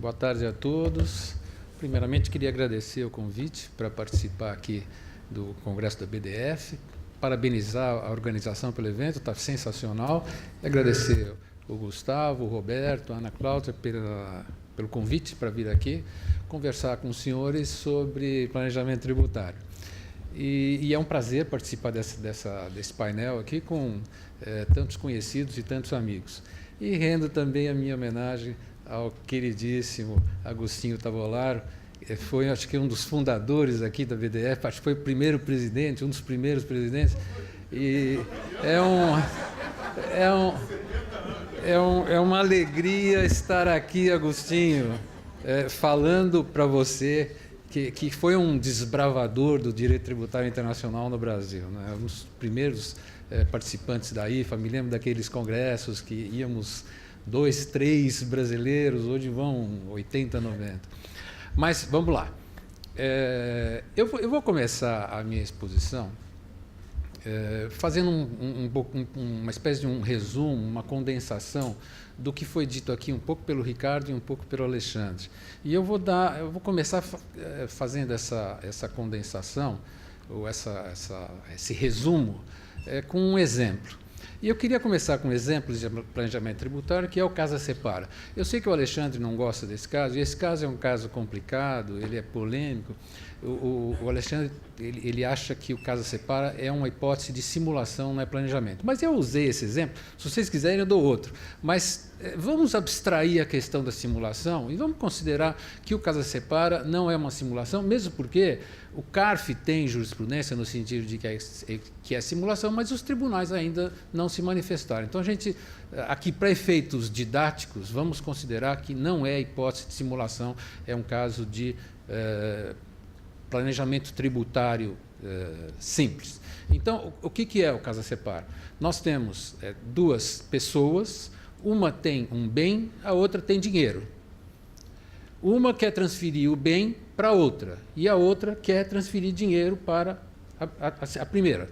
Boa tarde a todos. Primeiramente, queria agradecer o convite para participar aqui do Congresso da BDF, parabenizar a organização pelo evento, está sensacional, e agradecer o Gustavo, o Roberto, a Ana Cláudia pelo convite para vir aqui conversar com os senhores sobre planejamento tributário. E é um prazer participar desse painel aqui com tantos conhecidos e tantos amigos. E rendo também a minha homenagem ao queridíssimo Agostinho Tavolaro, foi, acho que, um dos fundadores aqui da BDF, acho que foi o primeiro presidente, um dos primeiros presidentes, e é uma alegria estar aqui, Agostinho, falando para você que foi um desbravador do direito tributário internacional no Brasil, né? Um dos primeiros participantes da IFA, me lembro daqueles congressos que íamos 2, 3 brasileiros, hoje vão 80, 90. Mas vamos lá. Eu vou começar a minha exposição fazendo uma espécie de um resumo, uma condensação do que foi dito aqui um pouco pelo Ricardo e um pouco pelo Alexandre. E eu vou começar fazendo essa condensação, ou esse resumo, com um exemplo. E eu queria começar com um exemplo de planejamento tributário, que é o Casa Separa. Eu sei que o Alexandre não gosta desse caso, e esse caso é um caso complicado, ele é polêmico. O Alexandre ele acha que o Casa Separa é uma hipótese de simulação, não é planejamento. Mas eu usei esse exemplo, se vocês quiserem eu dou outro. Mas vamos abstrair a questão da simulação e vamos considerar que o Casa Separa não é uma simulação, mesmo porque o CARF tem jurisprudência no sentido de que é simulação, mas os tribunais ainda não se manifestaram. Então, a gente, aqui, para efeitos didáticos, vamos considerar que não é hipótese de simulação, é um caso de planejamento tributário simples. Então, o que é o Casa Separa? Nós temos duas pessoas, uma tem um bem, a outra tem dinheiro. Uma quer transferir o bem para a outra, e a outra quer transferir dinheiro para a primeira.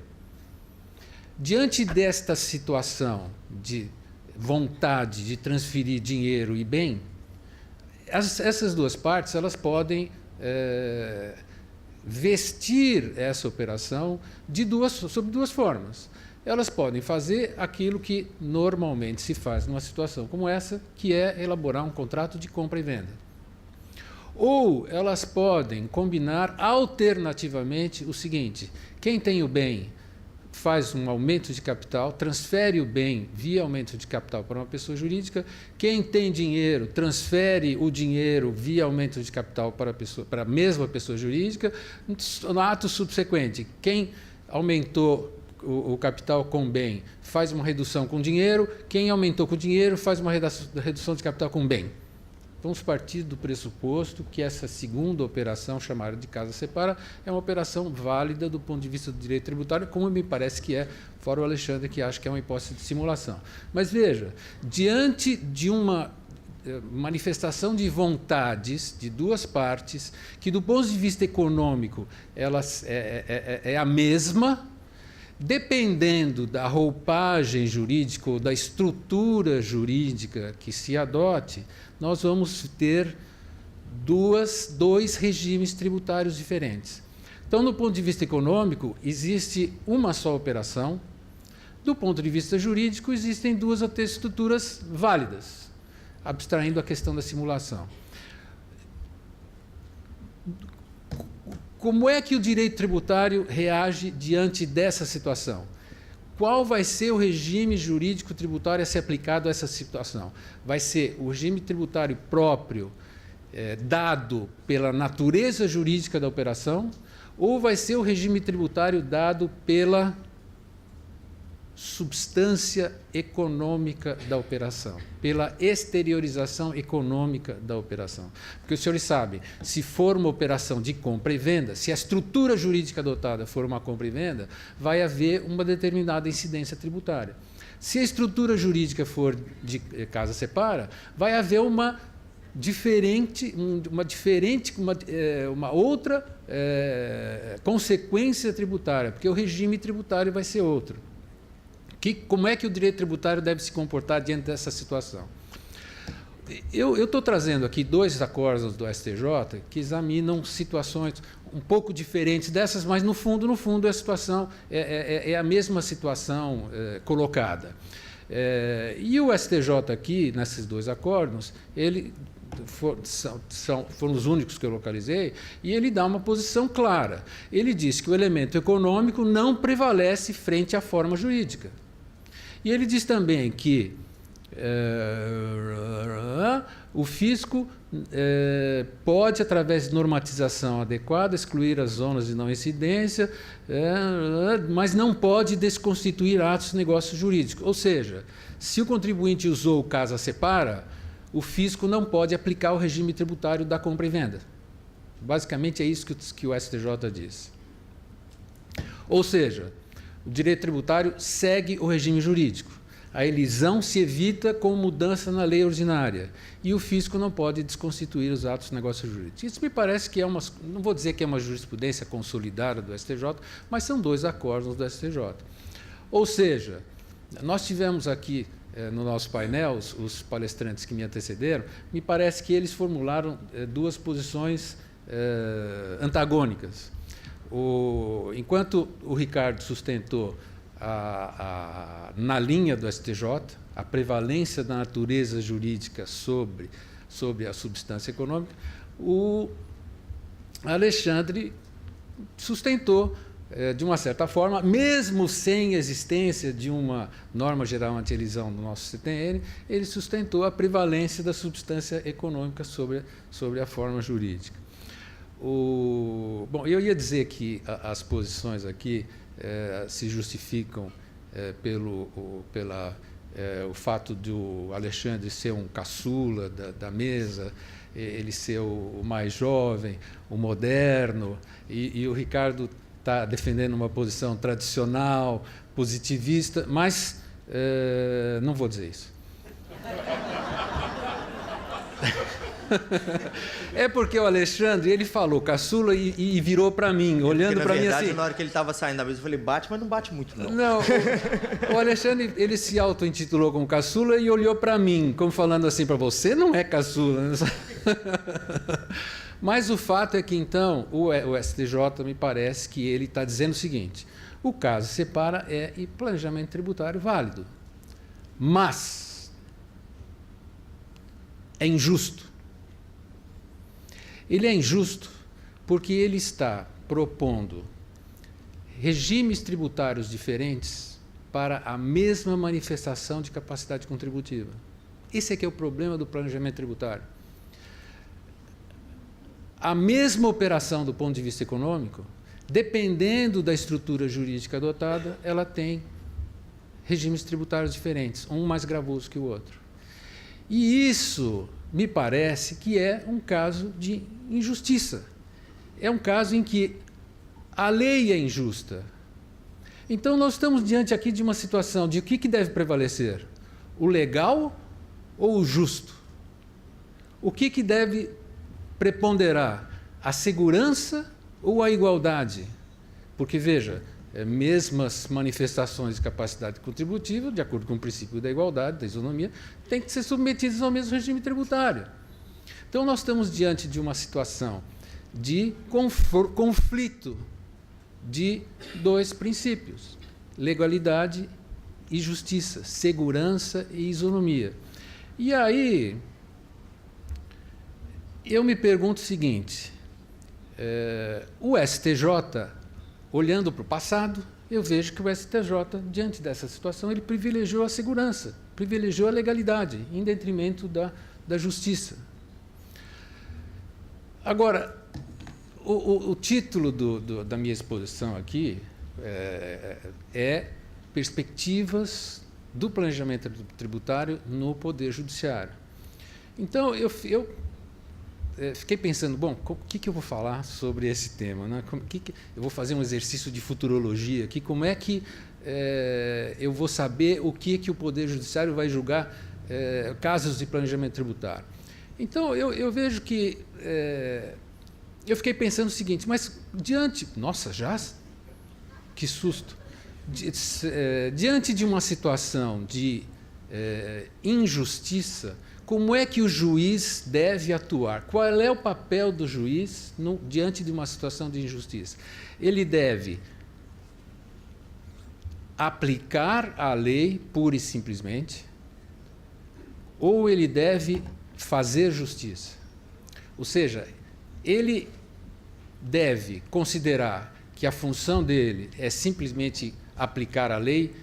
Diante desta situação de vontade de transferir dinheiro e bem, essas duas partes elas podem vestir essa operação sob duas formas. Elas podem fazer aquilo que normalmente se faz numa situação como essa, que é elaborar um contrato de compra e venda. Ou elas podem combinar alternativamente o seguinte: quem tem o bem faz um aumento de capital, transfere o bem via aumento de capital para uma pessoa jurídica, quem tem dinheiro transfere o dinheiro via aumento de capital para a mesma pessoa jurídica. No ato subsequente, quem aumentou o capital com bem faz uma redução com dinheiro, quem aumentou com dinheiro faz uma redução de capital com bem. Vamos partir do pressuposto que essa segunda operação, chamada de Casa Separa, é uma operação válida do ponto de vista do direito tributário, como me parece que é, fora o Alexandre, que acha que é uma hipótese de simulação. Mas veja, diante de uma manifestação de vontades de duas partes, que do ponto de vista econômico elas é a mesma, dependendo da roupagem jurídica ou da estrutura jurídica que se adote, nós vamos ter dois regimes tributários diferentes. Então, do ponto de vista econômico, existe uma só operação. Do ponto de vista jurídico, existem duas estruturas válidas, abstraindo a questão da simulação. Como é que o direito tributário reage diante dessa situação? Qual vai ser o regime jurídico tributário a ser aplicado a essa situação? Vai ser o regime tributário próprio dado pela natureza jurídica da operação, ou vai ser o regime tributário dado pela substância econômica da operação, pela exteriorização econômica da operação? Porque os senhores sabem, se for uma operação de compra e venda, se a estrutura jurídica adotada for uma compra e venda, vai haver uma determinada incidência tributária. Se a estrutura jurídica for de Casa Separa, vai haver uma outra consequência tributária, porque o regime tributário vai ser outro. Como é que o direito tributário deve se comportar diante dessa situação? eu estou trazendo aqui 2 acordos do STJ que examinam situações um pouco diferentes dessas, mas no fundo a situação é a mesma situação colocada. E o STJ aqui, nesses 2 acordos, foram os únicos que eu localizei, e ele dá uma posição clara. Ele diz que o elemento econômico não prevalece frente à forma jurídica. E ele diz também que o fisco pode, através de normatização adequada, excluir as zonas de não incidência, mas não pode desconstituir atos de negócio jurídico. Ou seja, se o contribuinte usou o casa separa, o fisco não pode aplicar o regime tributário da compra e venda. Basicamente é isso que o STJ diz. Ou seja, o direito tributário segue o regime jurídico. A elisão se evita com mudança na lei ordinária. E o fisco não pode desconstituir os atos de negócio jurídico. Isso me parece que não vou dizer que é uma jurisprudência consolidada do STJ, mas são 2 acordos do STJ. Ou seja, nós tivemos aqui no nosso painel, os palestrantes que me antecederam, me parece que eles formularam 2 posições antagônicas. Enquanto o Ricardo sustentou na linha do STJ, a prevalência da natureza jurídica sobre a substância econômica, o Alexandre sustentou, de uma certa forma, mesmo sem existência de uma norma geral anti-elisão no nosso CTN, ele sustentou a prevalência da substância econômica sobre a forma jurídica. Bom, eu ia dizer que as posições aqui se justificam pelo fato do Alexandre ser um caçula da mesa, ele ser o mais jovem, o moderno, e o Ricardo está defendendo uma posição tradicional, positivista, mas não vou dizer isso. É porque o Alexandre, ele falou caçula e virou para mim, olhando para mim assim. Na hora que ele estava saindo da mesa, eu falei, bate, mas não bate muito, não. Não, o Alexandre, ele se auto-intitulou como caçula e olhou para mim, como falando assim, para você não é caçula. Mas o fato é que, então, o STJ me parece que ele está dizendo o seguinte: o caso separa e planejamento tributário válido, mas é injusto. Ele é injusto porque ele está propondo regimes tributários diferentes para a mesma manifestação de capacidade contributiva. Esse é que é o problema do planejamento tributário. A mesma operação do ponto de vista econômico, dependendo da estrutura jurídica adotada, ela tem regimes tributários diferentes, um mais gravoso que o outro. E isso me parece que é um caso de injustiça. É um caso em que a lei é injusta. Então, nós estamos diante aqui de uma situação de o que deve prevalecer? O legal ou o justo? O que deve preponderar? A segurança ou a igualdade? Porque, veja, mesmas manifestações de capacidade contributiva, de acordo com o princípio da igualdade, da isonomia, têm que ser submetidas ao mesmo regime tributário. Então, nós estamos diante de uma situação de conflito de 2 princípios: legalidade e justiça, segurança e isonomia. E aí, eu me pergunto o seguinte: o STJ, olhando para o passado, eu vejo que o STJ, diante dessa situação, ele privilegiou a segurança, privilegiou a legalidade, em detrimento da justiça. Agora, o título da minha exposição aqui é Perspectivas do Planejamento Tributário no Poder Judiciário. Então, eu fiquei pensando, bom, o que eu vou falar sobre esse tema? Né? Eu vou fazer um exercício de futurologia aqui, como é que eu vou saber o que o Poder Judiciário vai julgar casos de planejamento tributário. Então, eu vejo que eu fiquei pensando o seguinte, mas diante... Nossa, já? Que susto! Diante de uma situação de injustiça, Como é que o juiz deve atuar? Qual é o papel do juiz diante de uma situação de injustiça? Ele deve aplicar a lei pura e simplesmente, ou ele deve fazer justiça? Ou seja, ele deve considerar que a função dele é simplesmente aplicar a lei,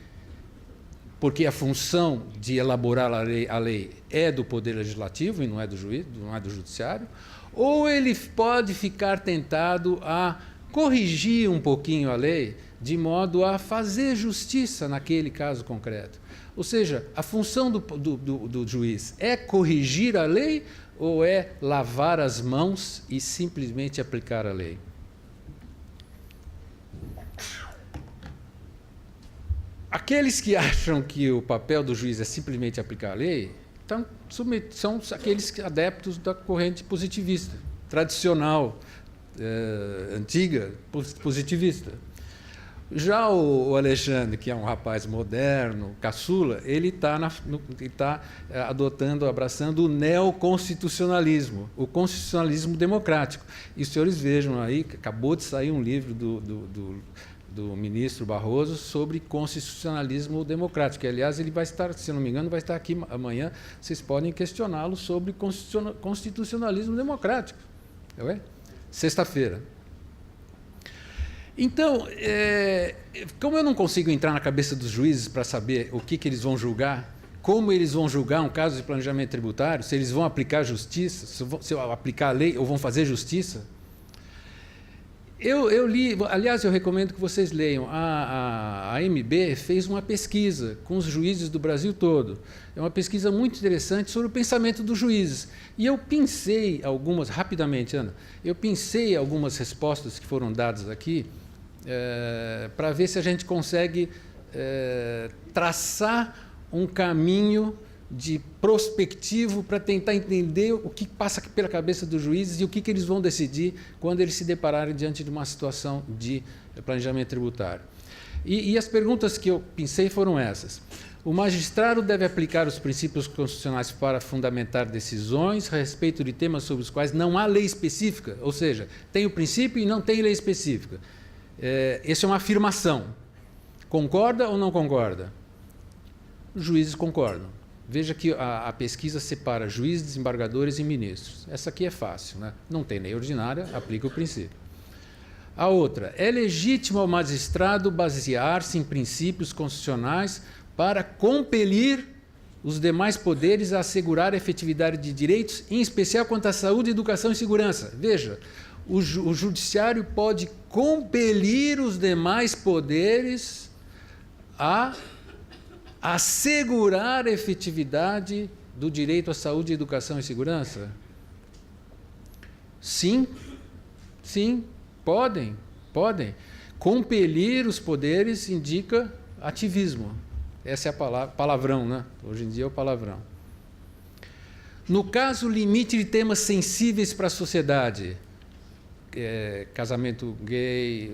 porque a função de elaborar a lei é do Poder Legislativo e não é do juiz, não é do Judiciário, ou ele pode ficar tentado a corrigir um pouquinho a lei de modo a fazer justiça naquele caso concreto. Ou seja, a função do juiz é corrigir a lei ou é lavar as mãos e simplesmente aplicar a lei? Aqueles que acham que o papel do juiz é simplesmente aplicar a lei, então, são aqueles adeptos da corrente positivista, tradicional, antiga, positivista. Já o Alexandre, que é um rapaz moderno, caçula, ele está abraçando o neoconstitucionalismo, o constitucionalismo democrático. E os senhores vejam aí, que acabou de sair um livro do ministro Barroso sobre constitucionalismo democrático, que, aliás, ele vai estar, se não me engano, vai estar aqui amanhã, vocês podem questioná-lo sobre constitucionalismo democrático. Não é? Sexta-feira. Então, como eu não consigo entrar na cabeça dos juízes para saber o que eles vão julgar, como eles vão julgar um caso de planejamento tributário, se eles vão aplicar justiça, se aplicar a lei ou vão fazer justiça, eu li, aliás, eu recomendo que vocês leiam. A AMB fez uma pesquisa com os juízes do Brasil todo. É uma pesquisa muito interessante sobre o pensamento dos juízes. E eu pincei algumas, rapidamente, Ana, eu pincei algumas respostas que foram dadas aqui para ver se a gente consegue traçar um caminho de prospectivo para tentar entender o que passa pela cabeça dos juízes e o que eles vão decidir quando eles se depararem diante de uma situação de planejamento tributário. E as perguntas que eu pensei foram essas. O magistrado deve aplicar os princípios constitucionais para fundamentar decisões a respeito de temas sobre os quais não há lei específica, ou seja, tem o princípio e não tem lei específica. Essa é uma afirmação. Concorda ou não concorda? Os juízes concordam. Veja que a pesquisa separa juízes, desembargadores e ministros. Essa aqui é fácil, né? Não tem lei ordinária, aplica o princípio. A outra, é legítimo ao magistrado basear-se em princípios constitucionais para compelir os demais poderes a assegurar a efetividade de direitos, em especial quanto à saúde, educação e segurança. Veja, o judiciário pode compelir os demais poderes a assegurar a efetividade do direito à saúde, educação e segurança? Sim, podem. Compelir os poderes indica ativismo. Essa é a palavra, palavrão, né? Hoje em dia é o palavrão. No caso limite de temas sensíveis para a sociedade, casamento gay,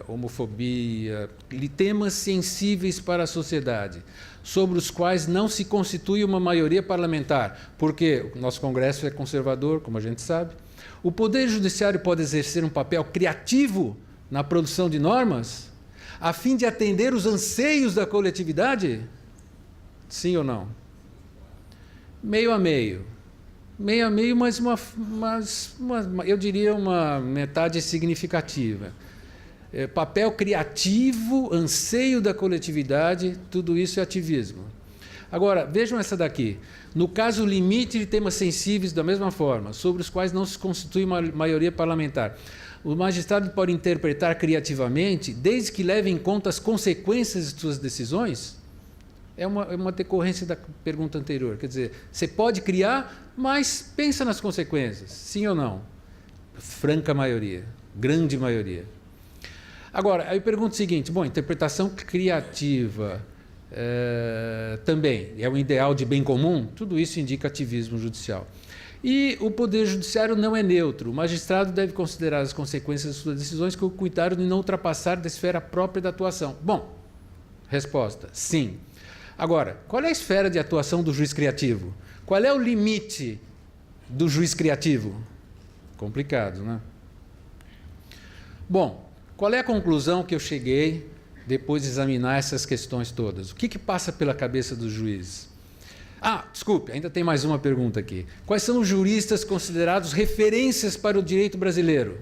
homofobia, temas sensíveis para a sociedade, sobre os quais não se constitui uma maioria parlamentar, porque o nosso Congresso é conservador, como a gente sabe. O Poder Judiciário pode exercer um papel criativo na produção de normas, a fim de atender os anseios da coletividade? Sim ou não? Meio a meio. Meio a meio, mas eu diria uma metade significativa. Papel criativo, anseio da coletividade, tudo isso é ativismo. Agora, vejam essa daqui. No caso limite de temas sensíveis, da mesma forma, sobre os quais não se constitui uma maioria parlamentar, o magistrado pode interpretar criativamente, desde que leve em conta as consequências de suas decisões? É uma decorrência da pergunta anterior. Quer dizer, você pode criar, mas pensa nas consequências. Sim ou não? Franca maioria, grande maioria. Agora, aí eu pergunto o seguinte, interpretação criativa também é um ideal de bem comum? Tudo isso indica ativismo judicial. E o Poder Judiciário não é neutro. O magistrado deve considerar as consequências de suas decisões com o cuidado de não ultrapassar da esfera própria da atuação. Resposta, sim. Agora, qual é a esfera de atuação do juiz criativo? Qual é o limite do juiz criativo? Complicado, né? Bom, qual é a conclusão que eu cheguei depois de examinar essas questões todas? O que passa pela cabeça dos juízes? Desculpe, ainda tem mais uma pergunta aqui. Quais são os juristas considerados referências para o direito brasileiro?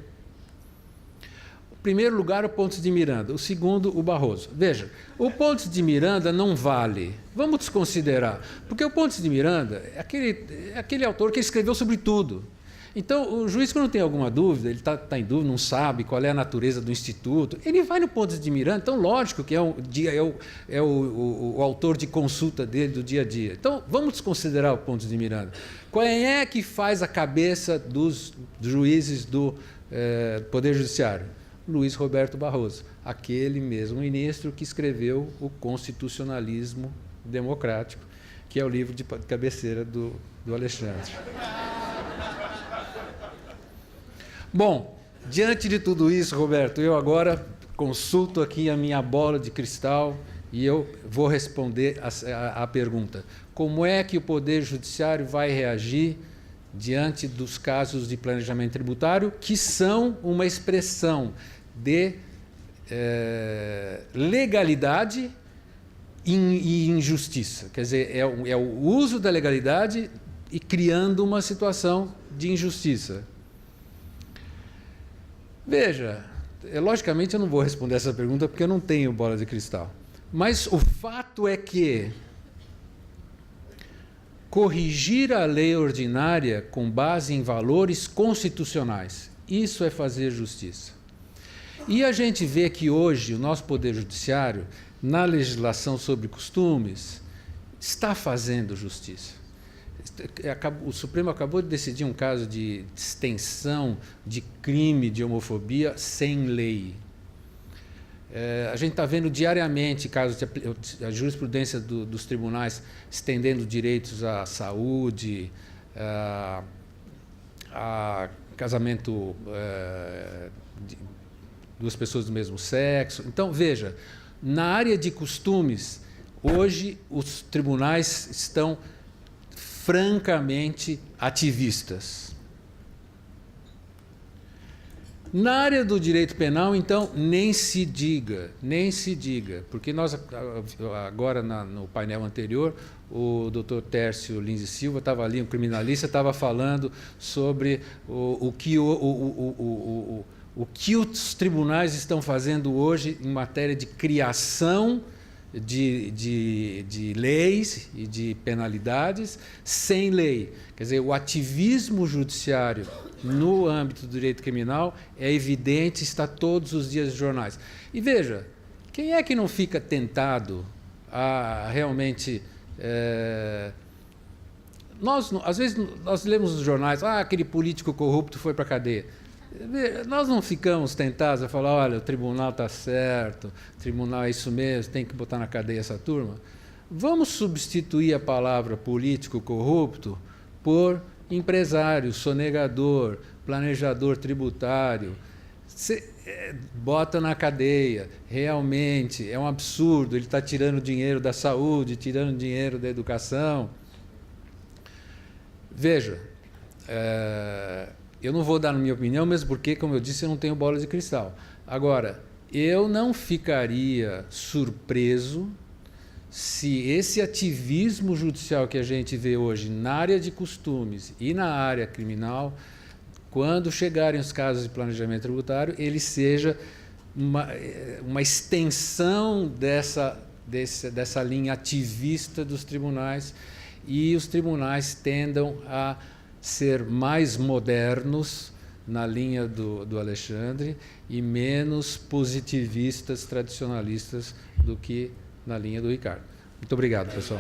Em primeiro lugar, o Pontes de Miranda. O segundo, o Barroso. Veja, o Pontes de Miranda não vale. Vamos desconsiderar. Porque o Pontes de Miranda é aquele autor que escreveu sobre tudo. Então, o juiz, quando tem alguma dúvida, ele está em dúvida, não sabe qual é a natureza do instituto, ele vai no Pontes de Miranda. Então, lógico que é o autor de consulta dele do dia a dia. Então, vamos desconsiderar o Pontes de Miranda. Qual é que faz a cabeça dos juízes do Poder Judiciário? Luiz Roberto Barroso, aquele mesmo ministro que escreveu o Constitucionalismo Democrático, que é o livro de cabeceira do Alexandre. Bom, diante de tudo isso, Roberto, eu agora consulto aqui a minha bola de cristal e eu vou responder a pergunta. Como é que o Poder Judiciário vai reagir diante dos casos de planejamento tributário, que são uma expressão de legalidade e injustiça? Quer dizer, é o uso da legalidade e criando uma situação de injustiça. Veja, logicamente eu não vou responder essa pergunta porque eu não tenho bola de cristal. Mas o fato é que corrigir a lei ordinária com base em valores constitucionais, isso é fazer justiça. E a gente vê que hoje o nosso Poder Judiciário, na legislação sobre costumes, está fazendo justiça. O Supremo acabou de decidir um caso de extensão de crime de homofobia sem lei. A gente está vendo diariamente casos de a jurisprudência dos tribunais estendendo direitos à saúde, a casamento de duas pessoas do mesmo sexo. Então, veja, na área de costumes, hoje os tribunais estão francamente ativistas. Na área do direito penal, então, nem se diga, porque nós, agora no painel anterior, o Dr. Tércio Lins e Silva estava ali, um criminalista, estava falando sobre o que os tribunais estão fazendo hoje em matéria de criação de leis e de penalidades sem lei. Quer dizer, o ativismo judiciário no âmbito do direito criminal é evidente, está todos os dias nos jornais. E veja, quem é que não fica tentado a realmente... às vezes nós lemos nos jornais, aquele político corrupto foi para a cadeia. Nós não ficamos tentados a falar, olha, o tribunal está certo, o tribunal é isso mesmo, tem que botar na cadeia essa turma. Vamos substituir a palavra político corrupto por empresário, sonegador, planejador tributário. Bota na cadeia, realmente, é um absurdo, ele está tirando dinheiro da saúde, tirando dinheiro da educação. Veja, eu não vou dar a minha opinião, mesmo porque, como eu disse, eu não tenho bola de cristal. Agora, eu não ficaria surpreso se esse ativismo judicial que a gente vê hoje na área de costumes e na área criminal, quando chegarem os casos de planejamento tributário, ele seja uma extensão dessa linha ativista dos tribunais e os tribunais tendam a ser mais modernos na linha do Alexandre e menos positivistas, tradicionalistas do que na linha do Ricardo. Muito obrigado, pessoal.